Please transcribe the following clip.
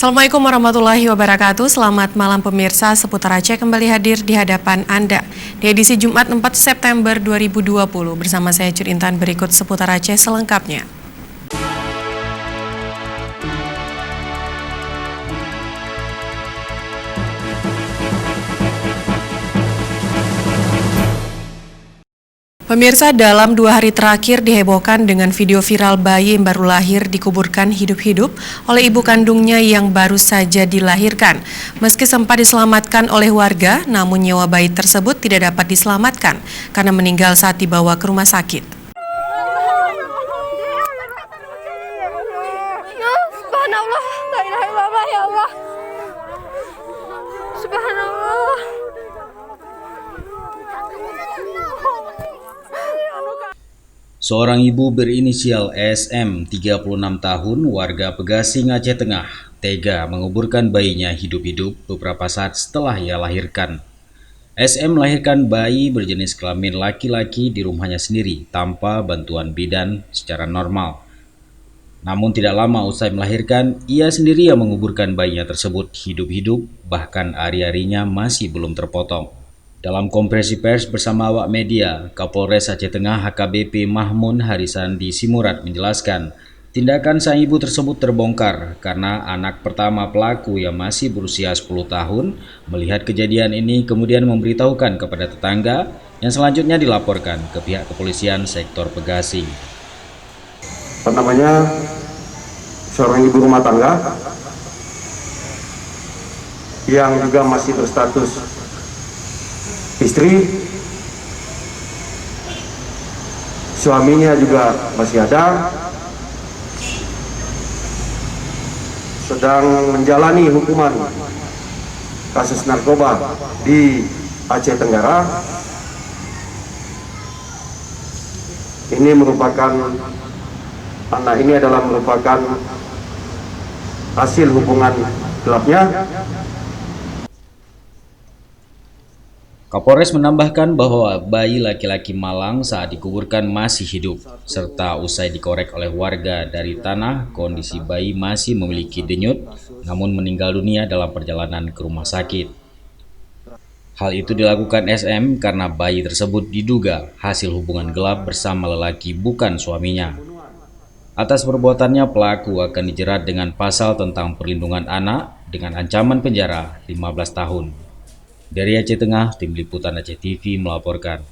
Assalamualaikum warahmatullahi wabarakatuh. Selamat malam pemirsa, Seputar Aceh kembali hadir di hadapan Anda di edisi Jumat 4 September 2020. Bersama saya Cur Intan, berikut Seputar Aceh selengkapnya. Pemirsa, dalam 2 hari terakhir dihebohkan dengan video viral bayi yang baru lahir dikuburkan hidup-hidup oleh ibu kandungnya yang baru saja dilahirkan. Meski sempat diselamatkan oleh warga, namun nyawa bayi tersebut tidak dapat diselamatkan karena meninggal saat dibawa ke rumah sakit. Subhanallah, la ilaha illallah, ya Allah. Subhanallah. Seorang ibu berinisial SM, 36 tahun, warga Pegasing, Aceh Tengah, tega menguburkan bayinya hidup-hidup beberapa saat setelah ia lahirkan. SM melahirkan bayi berjenis kelamin laki-laki di rumahnya sendiri tanpa bantuan bidan secara normal. Namun tidak lama usai melahirkan, ia sendiri yang menguburkan bayinya tersebut hidup-hidup, bahkan ari-arinya masih belum terpotong. Dalam konferensi pers bersama awak media, Kapolres Aceh Tengah HKBP Mahmun Harisandi Simurat menjelaskan, tindakan sang ibu tersebut terbongkar karena anak pertama pelaku yang masih berusia 10 tahun melihat kejadian ini kemudian memberitahukan kepada tetangga yang selanjutnya dilaporkan ke pihak kepolisian sektor Pegasing. Seorang ibu rumah tangga yang juga masih berstatus istri, suaminya juga masih ada, sedang menjalani hukuman kasus narkoba di Aceh Tenggara. Ini adalah merupakan hasil hubungan gelapnya. Kapolres menambahkan bahwa bayi laki-laki malang saat dikuburkan masih hidup, serta usai dikorek oleh warga dari tanah, kondisi bayi masih memiliki denyut, namun meninggal dunia dalam perjalanan ke rumah sakit. Hal itu dilakukan SM karena bayi tersebut diduga hasil hubungan gelap bersama lelaki bukan suaminya. Atas perbuatannya, pelaku akan dijerat dengan pasal tentang perlindungan anak dengan ancaman penjara 15 tahun. Dari Aceh Tengah, Tim Liputan Aceh TV melaporkan.